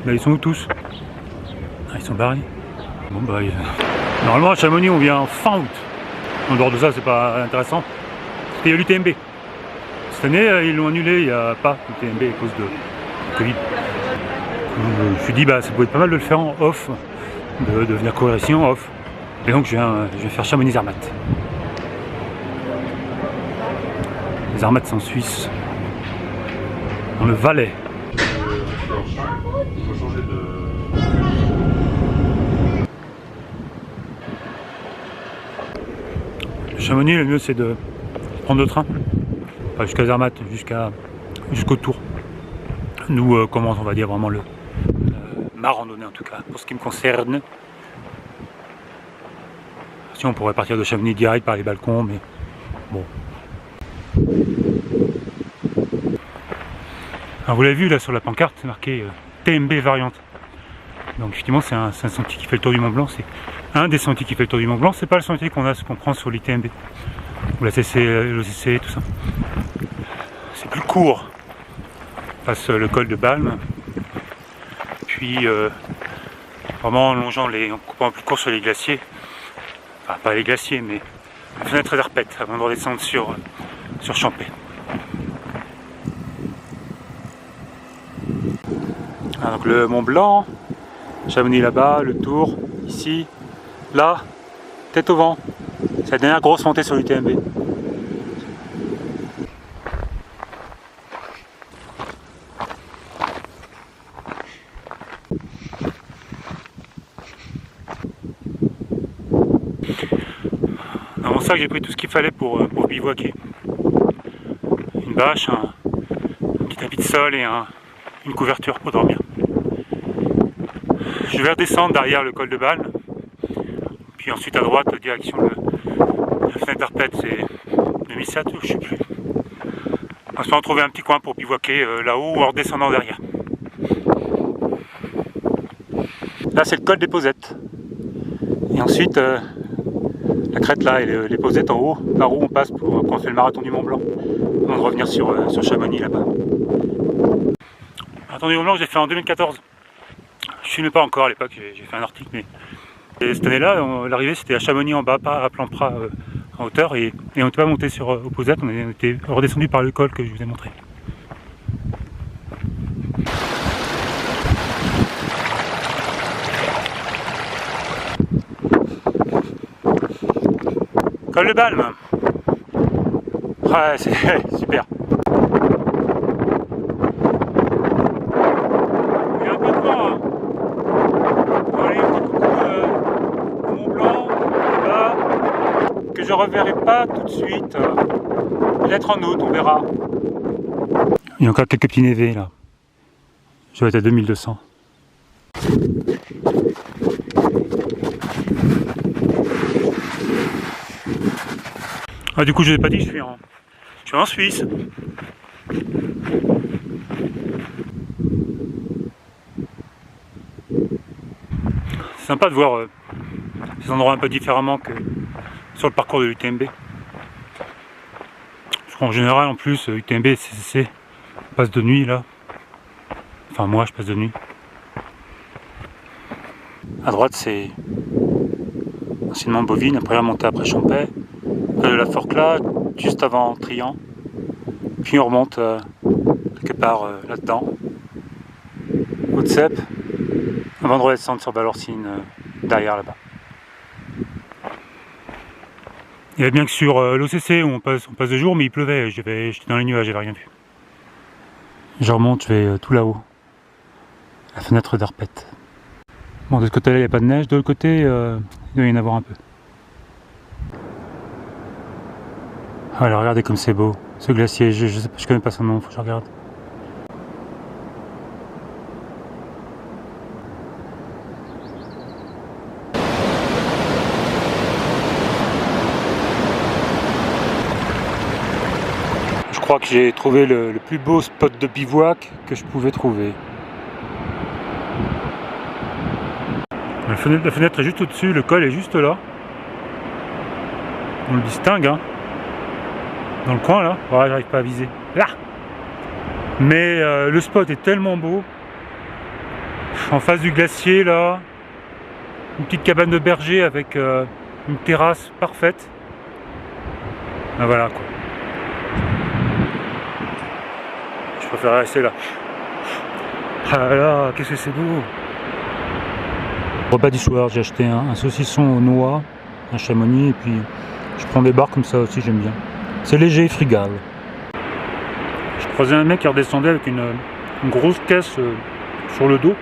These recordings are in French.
Là ils sont où tous? Ah, ils sont barrés. Bon bah normalement à Chamonix on vient fin août. En dehors de ça c'est pas intéressant. C'était l'UTMB. Cette année ils l'ont annulé, il n'y a pas l'UTMB à cause de Covid. Je me suis dit bah ça pourrait être pas mal de le faire en off, de venir courir ici en off. Et donc je vais faire Chamonix-Zermatt. Les Zermatt c'est en Suisse, dans le Valais. Chamonix, le mieux c'est de prendre le train, pas jusqu'à Zermatt, jusqu'au Tour. Nous commence on va dire vraiment ma randonnée en tout cas, pour ce qui me concerne. Si on pourrait partir de Chamonix direct par les balcons, mais bon. Alors vous l'avez vu là sur la pancarte, c'est marqué TMB variante. Donc effectivement c'est un sentier qui fait le tour du Mont Blanc, c'est un des sentiers qui fait le tour du Mont Blanc, c'est pas le sentier qu'on prend sur l'ITMB. Ou la CC, l'OCC, tout ça. C'est plus court. On passe le col de Balme. Puis vraiment en longeant en coupant plus court sur les glaciers. Enfin pas les glaciers mais la fenêtre d'Arpette avant de redescendre sur Champais. Alors, donc le Mont Blanc, Chamonix là-bas, le Tour, ici, là, tête au vent. C'est la dernière grosse montée sur l'UTMB. Dans mon sac j'ai pris tout ce qu'il fallait pour bivouaquer. Une bâche, un petit tapis de sol et une couverture pour dormir. Je vais redescendre derrière le col de Balme, puis ensuite à droite direction la fenêtre d'Arpette, c'est 2007 ou je sais plus. On se peut en trouver un petit coin pour bivouaquer là-haut ou en redescendant derrière. Là c'est le col des Posettes. Et ensuite la crête là et les Posettes en haut, par où on passe quand on fait le marathon du Mont Blanc, avant de revenir sur Chamonix là-bas. Le marathon du Mont Blanc j'ai fait en 2014. Je ne filmais pas encore à l'époque, j'ai fait un article, mais et cette année-là, l'arrivée c'était à Chamonix en bas, pas à Plan-Prat en hauteur, et on n'était pas monté sur Posettes, on était redescendu par le col que je vous ai montré. Col de Balme. Ouais, c'est super. Il y a un peu de vent, hein. Allez, un petit coucou au Mont Blanc, là, que je reverrai pas tout de suite. Peut-être en août, on verra. Il y a encore quelques petits névés là. Je vais être à 2200. Ah, du coup, je ne l'ai pas dit, je suis en Suisse. C'est sympa de voir ces endroits un peu différemment que sur le parcours de l'UTMB. Je crois en général, en plus, UTMB, CCC, on passe de nuit là. Enfin, moi, je passe de nuit. À droite, c'est anciennement Bovine, après la montée après Champais. Près de la Forclaz, juste avant Trian, puis on remonte quelque part là-dedans, Haute-Seppe, avant de redescendre sur Valorcine derrière là-bas. Il y avait bien que sur l'OCC où on passe de jour, mais il pleuvait, j'étais dans les nuages, j'avais rien vu. Je remonte, je vais tout là-haut, la fenêtre d'Arpette. Bon, de ce côté-là, il n'y a pas de neige, de l'autre côté, il doit y en avoir un peu. Alors regardez comme c'est beau, ce glacier, je connais pas son nom, faut que je regarde. Je crois que j'ai trouvé le plus beau spot de bivouac que je pouvais trouver. La fenêtre est juste au-dessus, le col est juste là. On le distingue, hein. dans le coin là. Ouais, j'arrive pas à viser. Là. Mais le spot est tellement beau. En face du glacier là, une petite cabane de berger avec une terrasse parfaite. Ben voilà quoi. Je préférerais rester là. Ah là, qu'est-ce que c'est beau! Repas du soir, j'ai acheté un saucisson aux noix, un chamonix, et puis je prends des barres comme ça aussi, j'aime bien. C'est léger et frugal. Je croisais un mec qui redescendait avec une grosse caisse sur le dos.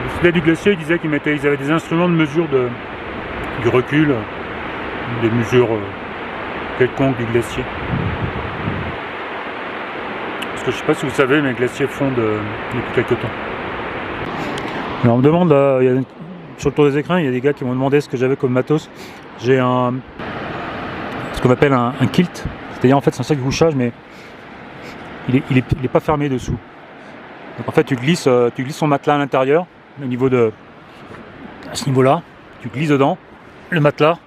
Au sommet du glacier, il disait qu'ils avaient des instruments de mesure du recul, des mesures quelconques du glacier. Parce que je ne sais pas si vous savez, mais les glaciers fondent depuis quelques temps. Alors on me demande, sur le tour des écrins, il y a des gars qui m'ont demandé ce que j'avais comme matos. J'ai ce qu'on appelle un kilt, c'est-à-dire en fait c'est un sac de couchage, mais il est pas fermé dessous. Donc en fait tu glisses son matelas à l'intérieur, au niveau à ce niveau-là, tu glisses dedans le matelas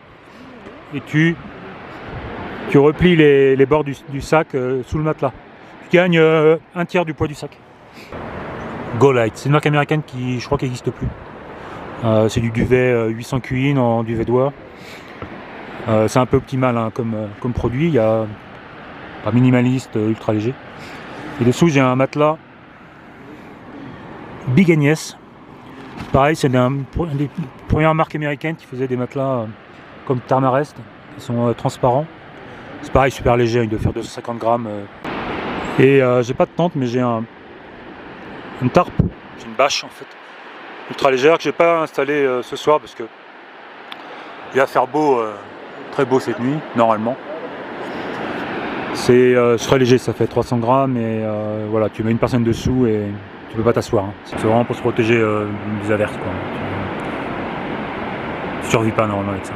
et tu replies les bords du sac sous le matelas. Tu gagnes un tiers du poids du sac. Go-Lite, c'est une marque américaine qui je crois qui n'existe plus. C'est du duvet 800 QI en duvet d'oie. C'est un peu optimal hein, comme produit. Il y a pas minimaliste, ultra léger. Et dessous j'ai un matelas Big Agnès. Pareil, c'est une des premières marques américaines qui faisait des matelas comme Thermarest, qui sont transparents. C'est pareil, super léger, il doit faire 250 grammes. Et j'ai pas de tente, mais j'ai une tarpe, j'ai une bâche en fait, ultra légère que j'ai pas installée ce soir parce que il va faire beau, très beau cette nuit, normalement. C'est très léger, ça fait 300 grammes et voilà, tu mets une personne dessous et tu peux pas t'asseoir. Hein. C'est vraiment pour se protéger des averses quoi. Tu survis pas normalement avec ça.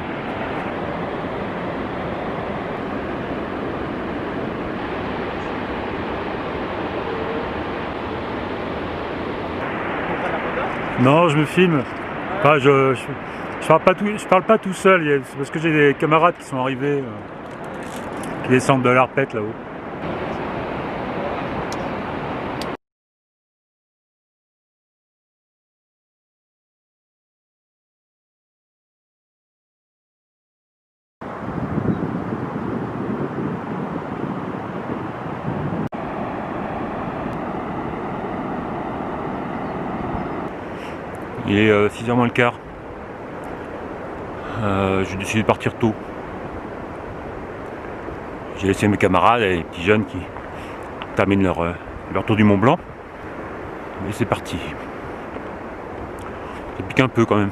Non, je me filme. Enfin, je parle pas tout seul. C'est parce que j'ai des camarades qui sont arrivés, qui descendent de l'Arpette là-haut. Il est 6h moins le quart. J'ai décidé de partir tôt. J'ai laissé mes camarades et les petits jeunes qui terminent leur tour du Mont Blanc. Et c'est parti. Ça pique un peu quand même.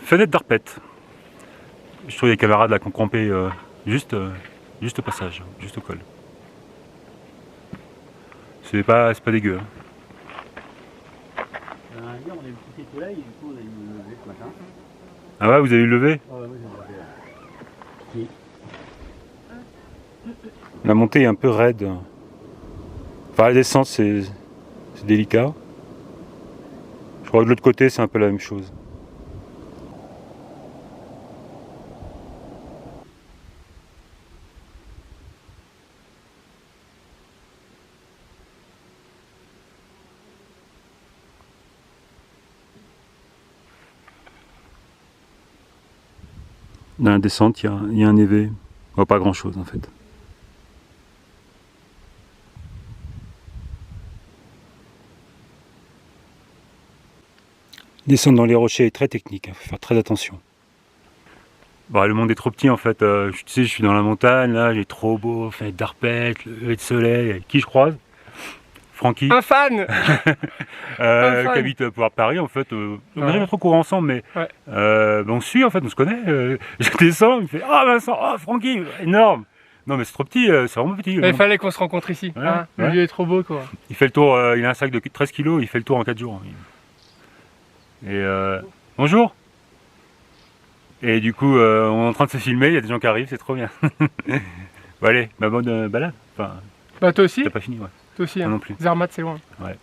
Fenêtre d'Arpette. Je trouve des camarades là qui ont campé juste au passage, juste au col. C'est pas dégueu. Hein. On a eu un petit soleil et du coup on a eu le lever ce matin. Ah ouais, vous avez eu le lever? Ouais, moi j'ai levé. La montée est un peu raide. Enfin la descente c'est délicat. Je crois que de l'autre côté c'est un peu la même chose. Dans la descente, il y a un élevé. Oh, pas grand chose en fait. Descendre dans les rochers est très technique, il faut faire très attention. Bon, le monde est trop petit en fait. Tu sais, je suis dans la montagne, là, j'ai trop beau, fenêtre d'Arpette, lever de soleil. Qui je croise? Francky. Un fan Qui habite à Paris en fait. On n'a jamais trop couru ensemble, mais ouais. On se suit en fait, on se connaît. Je descends, il me fait « Ah Vincent, oh Francky, énorme !» Non mais c'est trop petit, c'est vraiment petit. Il fallait qu'on se rencontre ici, ouais, hein. Le lieu est trop beau quoi. Il fait le tour, il a un sac de 13 kg, il fait le tour en 4 jours. Et bonjour. Et du coup, on est en train de se filmer, il y a des gens qui arrivent, c'est trop bien. Bon allez, bonne balade. Enfin, Bah toi aussi. t'as pas fini, ouais. Toi aussi. Moi Hein. non plus. Zermatt, c'est loin. Ouais.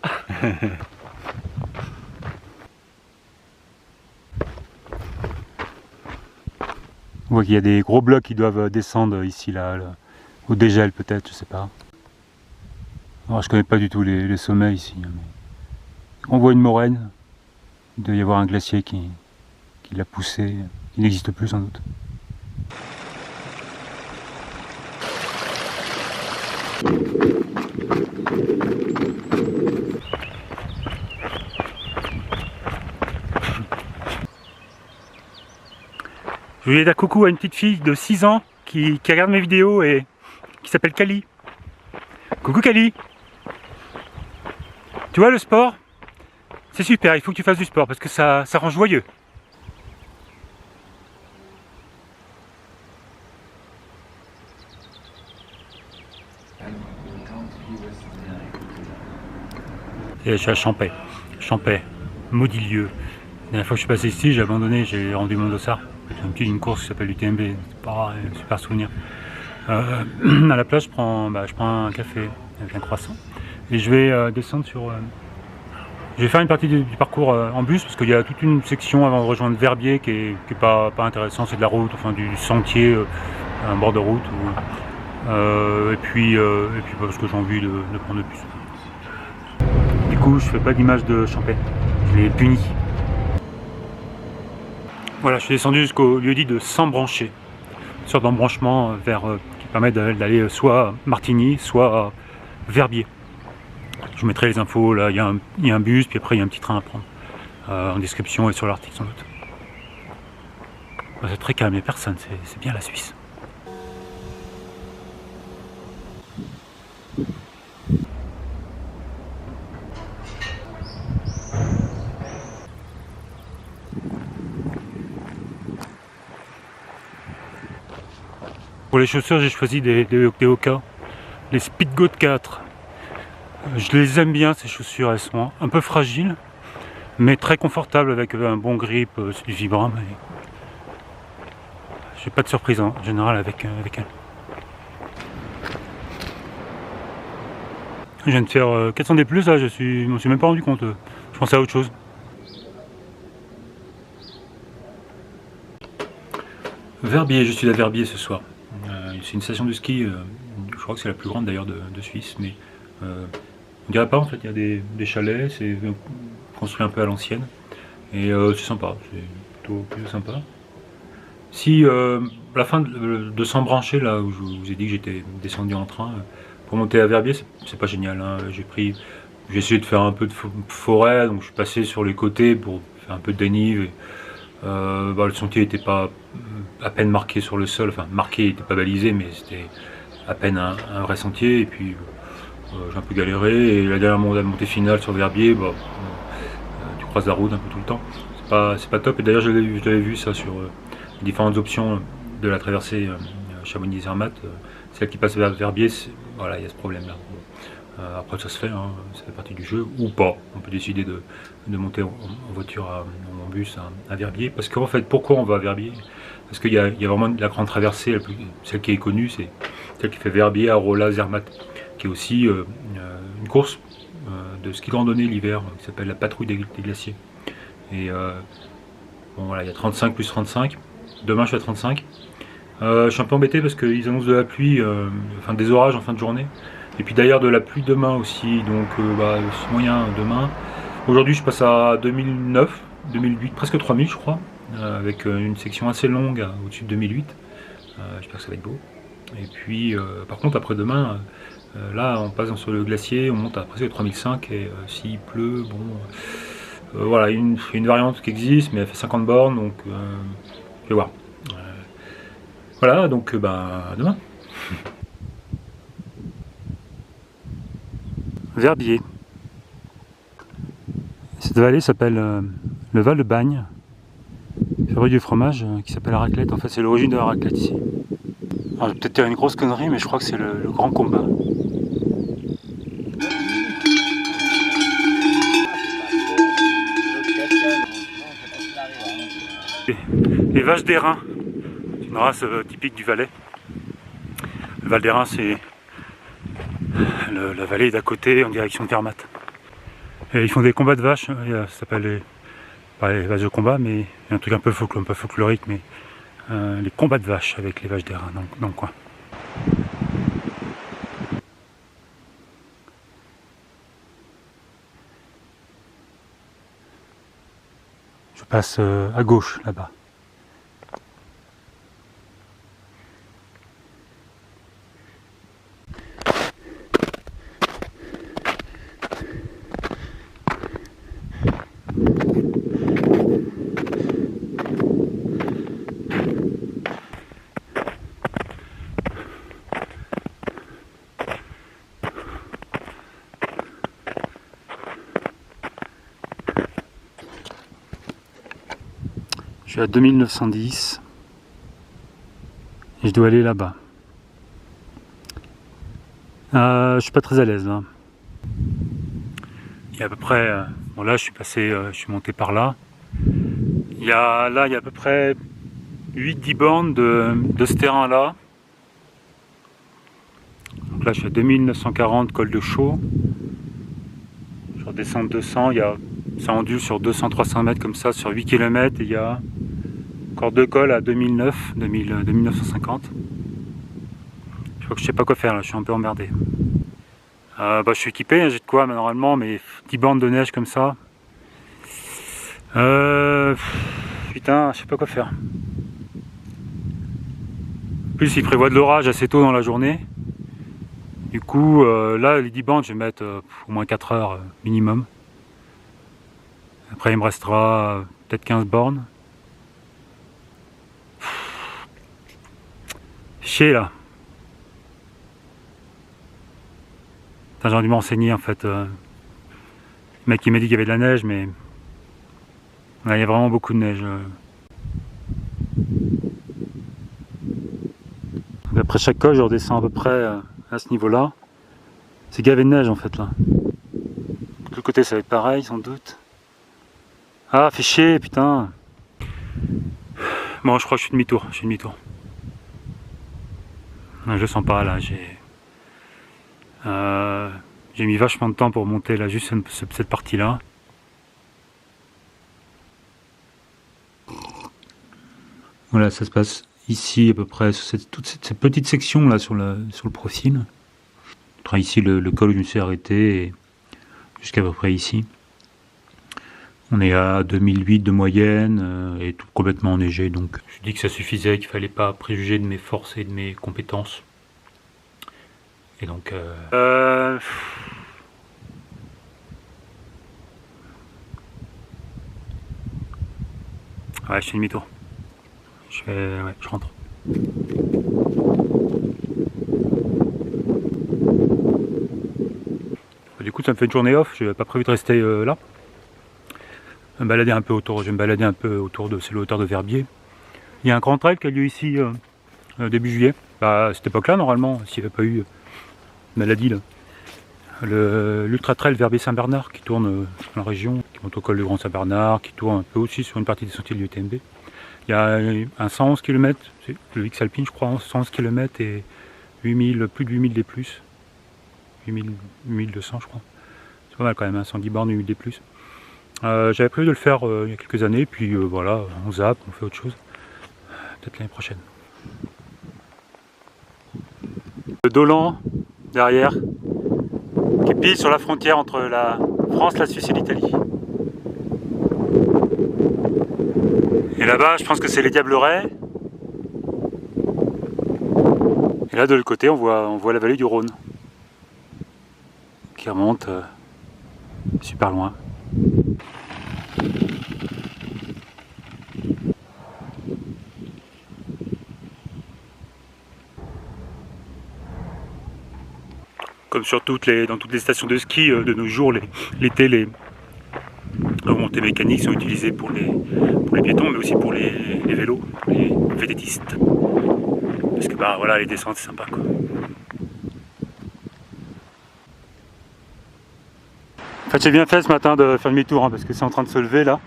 On voit qu'il y a des gros blocs qui doivent descendre ici, là, au dégel peut-être, je sais pas. Alors, je connais pas du tout les sommets ici. Mais... On voit une moraine. Il doit y avoir un glacier qui l'a poussé. Il n'existe plus sans doute. Je voulais dire coucou à une petite fille de 6 ans qui regarde mes vidéos et qui s'appelle Kali. Coucou Kali. Tu vois, le sport, c'est super, il faut que tu fasses du sport parce que ça rend joyeux. Et je suis à Champais. Champais, maudit lieu. La dernière fois que je suis passé ici, j'ai abandonné, j'ai rendu mon dossard. J'ai une course qui s'appelle l'UTMB, c'est pas un super souvenir. À la place, je prends un café avec un croissant et je vais descendre sur. Je vais faire une partie du parcours en bus parce qu'il y a toute une section avant de rejoindre Verbier qui est pas intéressant, c'est de la route, enfin du sentier, un bord de route. Et puis parce que j'ai envie de prendre le bus. Du coup, je fais pas d'image de Champais, je l'ai puni. Voilà, je suis descendu jusqu'au lieu-dit de Sembrancher, une sorte d'embranchement qui permet d'aller soit à Martigny, soit à Verbier. Je vous mettrai les infos, là il y a un bus, puis après il y a un petit train à prendre, en description et sur l'article sans doute. C'est très calme, il n'y a personne, c'est bien la Suisse. Pour les chaussures, j'ai choisi des Hoka, les Speedgoat 4. Je les aime bien ces chaussures, elles sont un peu fragiles, mais très confortables avec un bon grip, c'est du Vibram. J'ai pas de surprise en général avec elles. Je viens de faire 400 D+, là, je m'en suis même pas rendu compte, je pensais à autre chose. Verbier, je suis à Verbier ce soir. C'est une station de ski, je crois que c'est la plus grande d'ailleurs de Suisse, mais on dirait pas en fait, il y a des chalets, c'est construit un peu à l'ancienne, et c'est sympa, c'est plutôt sympa. Si la fin de Sembrancher, là où je vous ai dit que j'étais descendu en train, pour monter à Verbier, c'est pas génial, hein. J'ai essayé de faire un peu de forêt, donc je suis passé sur les côtés pour faire un peu de dénive. Le sentier n'était pas à peine marqué sur le sol, enfin marqué, il n'était pas balisé, mais c'était à peine un vrai sentier. Et puis j'ai un peu galéré, et la dernière montée finale sur Verbier, tu croises la route un peu tout le temps. C'est pas top, et d'ailleurs je l'avais vu ça sur les différentes options de la traversée Chamonix-Zermatt, celle qui passe vers Verbier, voilà, il y a ce problème là. Après ça se fait, hein, ça fait partie du jeu, ou pas. On peut décider de monter en voiture, en bus à Verbier. Parce qu'en fait, pourquoi on va à Verbier? Parce qu'il y a vraiment la grande traversée, celle qui est connue, c'est celle qui fait Verbier, Arolla, Zermatt, qui est aussi une course de ski de randonnée l'hiver, qui s'appelle la patrouille des glaciers. Et bon voilà, il y a 35 plus 35. Demain je suis à 35. Je suis un peu embêté parce qu'ils annoncent de la pluie, enfin des orages en fin de journée. Et puis d'ailleurs de la pluie demain aussi, donc c'est moyen demain. Aujourd'hui je passe à 2009, 2008, presque 3000 je crois, avec une section assez longue au-dessus de 2008. J'espère que ça va être beau. Et puis par contre après demain, là on passe sur le glacier, on monte à presque 3005 et s'il pleut, bon, voilà, il y a une variante qui existe mais elle fait 50 bornes, donc je vais voir. Voilà, donc demain. Verbier. Cette vallée s'appelle le Val de Bagne, fabrique du fromage qui s'appelle la raclette. En fait, c'est l'origine de la raclette ici. Alors, je vais peut-être dire une grosse connerie, mais je crois que c'est le grand combat. Les vaches d'airain, c'est une race typique du Valais. Le Val d'Airain, c'est la vallée d'à côté en direction de Zermatt. Et ils font des combats de vaches, ça s'appelle les vaches de combat, mais il y a un truc un peu folklorique, mais les combats de vaches avec les vaches d'airain dans le coin. Je passe à gauche là-bas. Je suis à 2910 et je dois aller là-bas. Je suis pas très à l'aise là. Il y a à peu près, bon là je suis monté par là. Il y a à peu près 8-10 bornes de ce terrain là. Donc là je suis à 2940 col de Chaux. Je redescends de 200, ça ondule sur 200-300 mètres comme ça sur 8 km et il y a encore 2 cols à 2950. Je crois que je sais pas quoi faire là, je suis un peu emmerdé. Je suis équipé, hein, j'ai de quoi normalement, mais 10 bornes de neige comme ça. Putain, je sais pas quoi faire. En plus, il prévoit de l'orage assez tôt dans la journée. Du coup, là, les 10 bornes, je vais mettre au moins 4 heures minimum. Après, il me restera peut-être 15 bornes. Chier là. J'ai dû m'enseigner en fait. Le mec il m'a dit qu'il y avait de la neige, mais là, il y a vraiment beaucoup de neige. Après chaque col, je redescends à peu près à ce niveau-là. C'est gavé de neige en fait là. De l'autre côté, ça va être pareil sans doute. Ah, fait chier, putain. Bon, je crois que je suis demi-tour. Je le sens pas là. J'ai mis vachement de temps pour monter là, juste cette partie-là. Voilà, ça se passe ici à peu près, sur toute cette petite section là sur le profil. Ici le col où je me suis arrêté, et jusqu'à peu près ici. On est à 2008 de moyenne et tout complètement enneigé, donc je dis que ça suffisait, qu'il fallait pas préjuger de mes forces et de mes compétences. Et donc ouais, je fais demi-tour. Je rentre. Du coup, ça me fait une journée off. Je n'avais pas prévu de rester là. Je vais me balader un peu autour de, c'est le hauteur de Verbier. Il y a un grand trail qui a lieu ici début juillet. À cette époque-là, normalement, s'il n'y avait pas eu maladie là. L'Ultra Trail Verbier-Saint-Bernard qui tourne dans la région, qui monte au col du Grand Saint-Bernard, qui tourne un peu aussi sur une partie des sentiers de l'UTMB. Il y a un 111 km, c'est le X Alpine je crois, 111 km et 8000, plus de 8000 des plus. 8200 je crois. C'est pas mal quand même, hein, 110 bornes, 8000 des plus. J'avais prévu de le faire il y a quelques années, puis voilà, on zappe, on fait autre chose. Peut-être l'année prochaine. Le Dolan, derrière, qui est pile sur la frontière entre la France, la Suisse et l'Italie. Et là-bas, je pense que c'est les Diablerets. Et là, de l'autre côté, on voit la vallée du Rhône, qui remonte super loin. Comme dans toutes les stations de ski de nos jours, l'été, les remontées mécaniques sont utilisées pour les piétons, mais aussi pour les vélos, pour les vététistes. Parce que bah voilà, les descentes c'est sympa quoi. En fait, j'ai bien fait ce matin de faire demi-tour hein, parce que c'est en train de se lever là.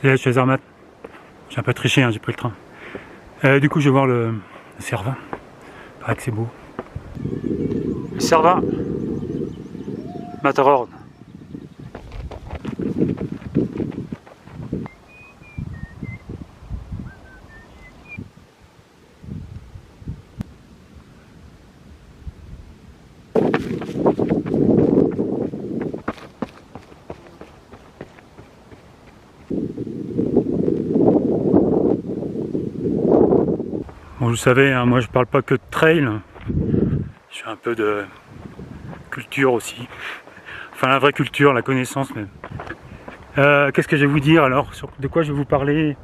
Ça y est, je suis à Zermatt. J'ai un peu triché, hein, j'ai pris le train. Du coup, je vais voir le Cervin. Il paraît que c'est beau. Le Cervin. Matterhorn. Bon, vous savez, hein, moi je parle pas que de trail, je fais un peu de culture aussi. Enfin la vraie culture, la connaissance même. Qu'est-ce que je vais vous dire alors? De quoi je vais vous parler?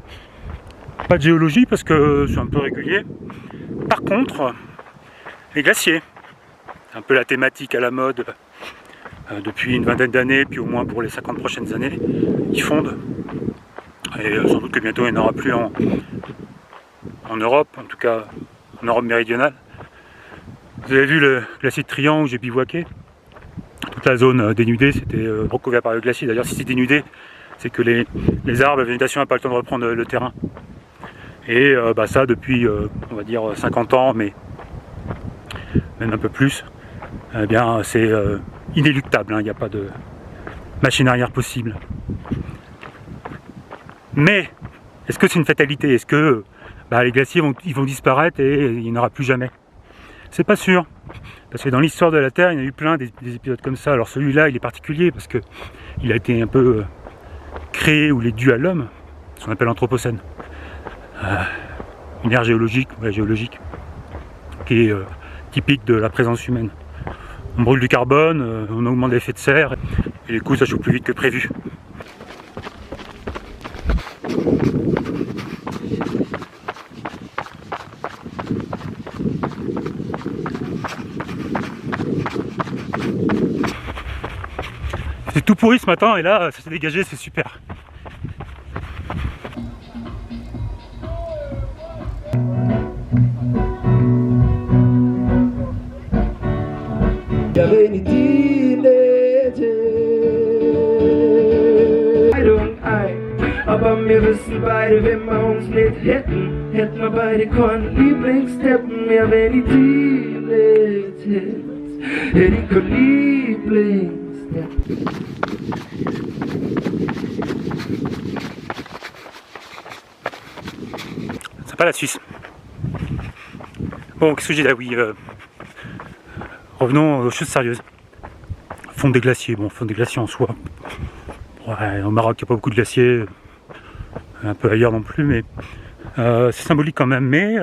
Pas de géologie parce que je suis un peu régulier. Par contre, les glaciers. C'est un peu la thématique à la mode depuis une vingtaine d'années, puis au moins pour les 50 prochaines années. Ils fondent. Et sans doute que bientôt il n'y en aura plus en Europe, en tout cas en Europe méridionale. Vous avez vu le glacier de Trian où j'ai bivouaqué. Toute la zone dénudée, c'était recouvert par le glacier. D'ailleurs, si c'est dénudé, c'est que les arbres, la végétation n'a pas le temps de reprendre le terrain. Et ça depuis, on va dire, 50 ans, mais même un peu plus, eh bien, c'est inéluctable, hein, il n'y a pas de machine arrière possible. Mais, est-ce que c'est une fatalité? Est-ce que les glaciers vont disparaître et il n'y en aura plus jamais? C'est pas sûr. Parce que dans l'histoire de la Terre, il y en a eu plein des épisodes comme ça. Alors celui-là, il est particulier parce que il a été un peu créé ou il est dû à l'homme, ce qu'on appelle l'anthropocène. Une ère géologique, qui est typique de la présence humaine. On brûle du carbone, on augmente l'effet de serre, et du coup ça chauffe plus vite que prévu. C'est tout pourri ce matin et là ça s'est dégagé, c'est super. Aber wir wissen beide, wenn wir uns nicht hätten, hätten wir beide keinen Lieblingsteppen mehr, wenn ich die nicht hätte, hätte ich keinen Lieblingsteppen. Sympa la Suisse. Bon, qu'est-ce que j'ai là? Oui, revenons aux choses sérieuses. Fonte des glaciers, bon, fonte des glaciers en soi. Ouais, au Maroc, il n'y a pas beaucoup de glaciers. Un peu ailleurs non plus, mais c'est symbolique quand même. Mais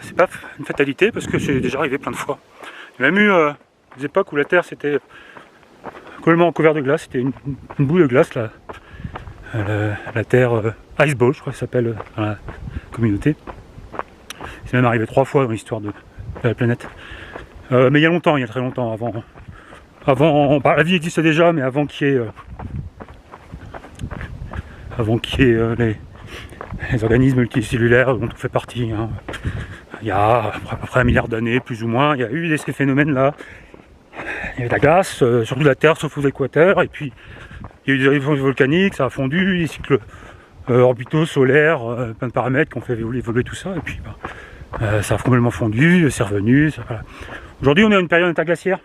c'est pas une fatalité parce que c'est déjà arrivé plein de fois. Il y a même eu des époques où la Terre s'était complètement recouverte de glace. C'était une boule de glace, là. La Terre Ice Ball, je crois que ça s'appelle dans la communauté. C'est même arrivé 3 fois dans l'histoire de la planète. Mais il y a longtemps, il y a très longtemps, avant la vie existait déjà, mais avant qu'il y ait les organismes multicellulaires dont on fait partie. Hein. Il y a à peu près 1 milliard d'années, plus ou moins, il y a eu ces phénomènes-là. Il y avait de la glace, surtout la Terre, sauf aux équateurs, et puis il y a eu des éruptions volcaniques, ça a fondu, des cycles orbitaux, solaires, plein de paramètres qui ont fait évoluer tout ça, et puis ça a complètement fondu, c'est revenu. Voilà. Aujourd'hui, on est à une période interglaciaire,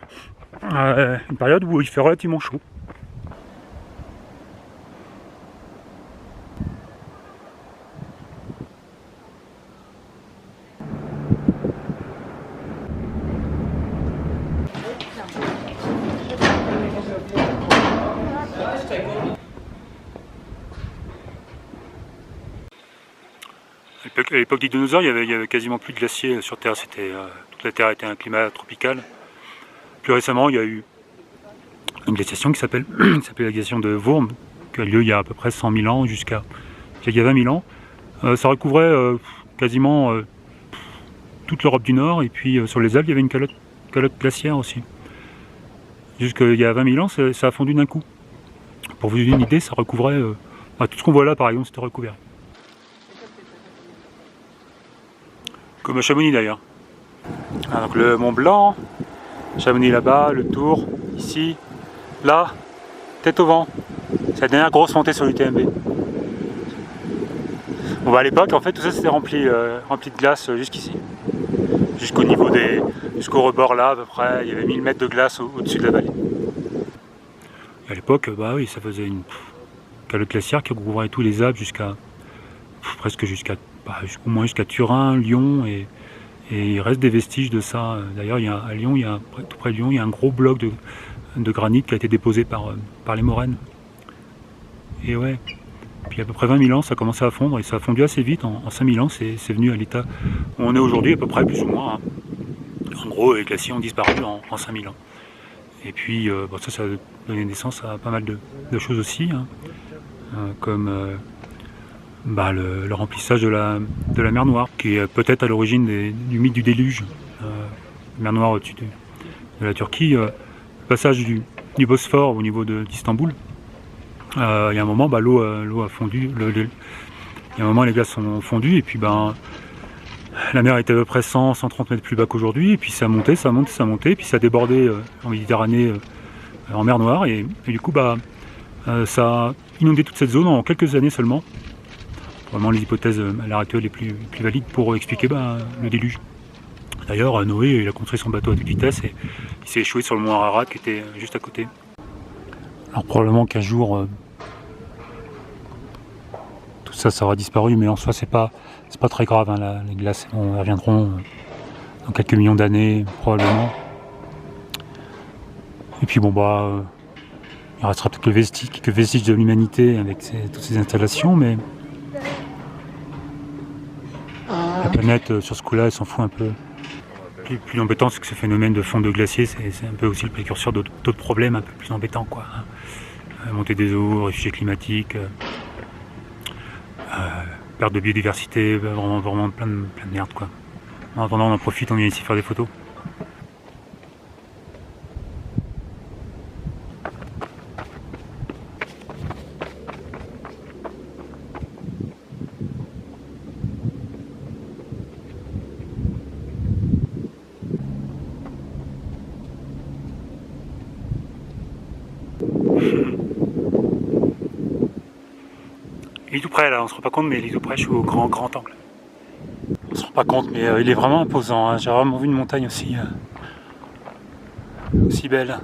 une période où il fait relativement chaud. À l'époque des dinosaures, il y avait quasiment plus de glaciers sur Terre. Toute la Terre était un climat tropical. Plus récemment, il y a eu une glaciation qui s'appelle la glaciation de Würm, qui a lieu il y a à peu près 100 000 ans jusqu'à il y a 20 000 ans. Ça recouvrait quasiment toute l'Europe du Nord, et puis sur les Alpes, il y avait une calotte glaciaire aussi. Jusqu'il y a 20 000 ans, ça a fondu d'un coup. Pour vous donner une idée, ça recouvrait... tout ce qu'on voit là, par exemple, c'était recouvert. Comme à Chamonix d'ailleurs. Donc le Mont Blanc, Chamonix là-bas, le Tour, ici, là, tête au vent. C'est la dernière grosse montée sur l'UTMB. Bon, bah, à l'époque, en fait, tout ça c'était rempli de glace jusqu'ici. Jusqu'au niveau jusqu'au rebord là, à peu près, il y avait 1000 mètres de glace au-dessus de la vallée. Et à l'époque, bah oui, ça faisait une calotte glaciaire qui recouvrait tous les Alpes presque au moins jusqu'à Turin, Lyon, et il reste des vestiges de ça. D'ailleurs, à Lyon, tout près de Lyon, il y a un gros bloc de granit qui a été déposé par les moraines. Et ouais, puis à peu près 20 000 ans, ça a commencé à fondre, et ça a fondu assez vite. En 5 000 ans, c'est venu à l'état où on est aujourd'hui, à peu près, plus ou moins. En gros, les glaciers ont disparu en 5 000 ans. Et puis, bon, ça a donné naissance à pas mal de choses aussi, hein, comme le remplissage de la mer Noire, qui est peut-être à l'origine du mythe du déluge. Mer Noire au-dessus de la Turquie, le passage du Bosphore au niveau d'Istanbul. Il y a un moment, l'eau a fondu, il y a un moment les glaces ont fondu, et puis la mer était à peu près 130 mètres plus bas qu'aujourd'hui, et puis ça montait, et puis ça a débordé en Méditerranée, en mer Noire, et du coup ça a inondé toute cette zone en quelques années seulement. Vraiment les hypothèses à l'heure actuelle les plus valides pour expliquer le déluge. D'ailleurs, Noé, il a construit son bateau à toute vitesse et il s'est échoué sur le mont Ararat qui était juste à côté. Alors probablement qu'un jour tout ça aura disparu, mais en soi c'est pas très grave, hein. Les glaces reviendront dans quelques millions d'années probablement. Et puis il restera peut-être quelques vestiges de l'humanité avec toutes ces installations, mais la planète sur ce coup-là elle s'en fout un peu. Plus embêtant, c'est que ce phénomène de fonte de glacier, c'est un peu aussi le précurseur d'autres problèmes un peu plus embêtants, quoi. Montée des eaux, réfugiés climatiques, perte de biodiversité, vraiment plein de merde, quoi. En attendant, on en profite, on vient ici faire des photos. Il est tout près là, on se rend pas compte, mais il est tout près, je suis au grand angle. On se rend pas compte, mais il est vraiment imposant, hein. J'ai vraiment vu une montagne aussi belle.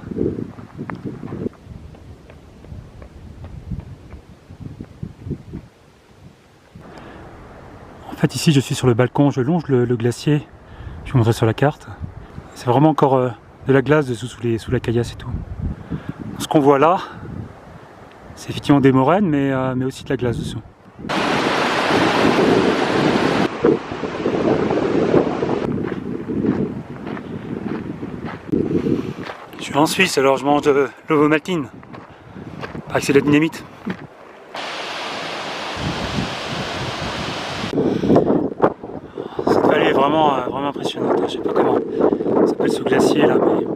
En fait ici je suis sur le balcon, je longe le glacier, je vous montrerai sur la carte. C'est vraiment encore de la glace dessous sous la caillasse et tout. Ce qu'on voit là, c'est effectivement des moraines, mais aussi de la glace dessous. Je suis en Suisse, alors je mange de l'ovomaltine. Paraît que c'est de la dynamite. Cette vallée est vraiment impressionnante. Je sais pas comment ça s'appelle ce glacier là, mais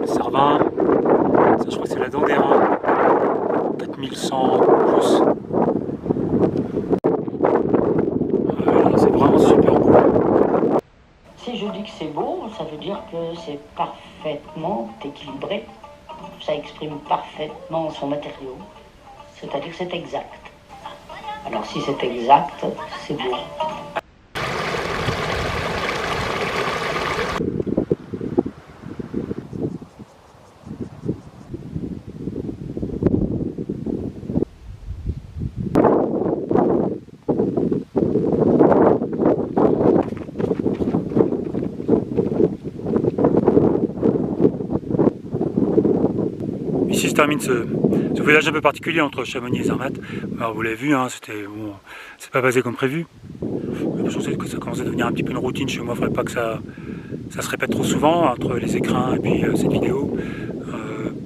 le Cervin, ça je crois que c'est la Dandéra. 4100 plus. C'est vraiment super beau. Si je dis que c'est beau, ça veut dire que c'est parfaitement équilibré. Ça exprime parfaitement son matériau. C'est-à-dire que c'est exact. Alors si c'est exact, c'est beau. Ici se termine ce voyage un peu particulier entre Chamonix et Zermatt. Alors vous l'avez vu, hein, c'est pas passé comme prévu. Je pensais que ça commence à devenir un petit peu une routine chez moi. Il ne faudrait pas que ça se répète trop souvent entre les écrins et puis cette vidéo.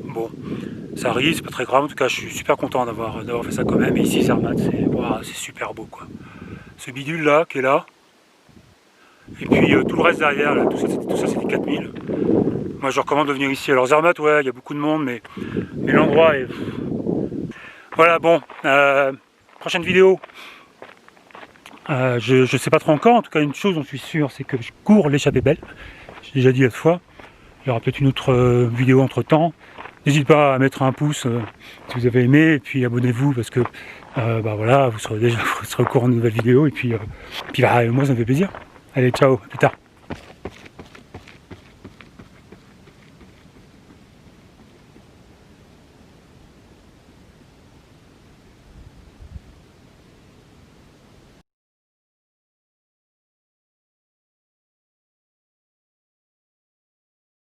Bon, ça arrive, c'est pas très grave. En tout cas, je suis super content d'avoir fait ça quand même. Et ici, Zermatt, c'est super beau, quoi. Ce bidule là qui est là. Et puis tout le reste derrière, là, tout ça c'est des 4000. Moi je recommande de venir ici. Alors Zermatt, ouais, il y a beaucoup de monde, mais l'endroit est... Voilà, bon, prochaine vidéo. Je sais pas trop encore, en tout cas une chose dont je suis sûr, c'est que je cours l'échappée belle. J'ai déjà dit l'autre fois. Il y aura peut-être une autre vidéo entre temps. N'hésitez pas à mettre un pouce si vous avez aimé, et puis abonnez-vous parce que bah voilà, vous serez au courant de nouvelles vidéos, et puis bah, moi ça me fait plaisir. Allez, ciao, à plus tard.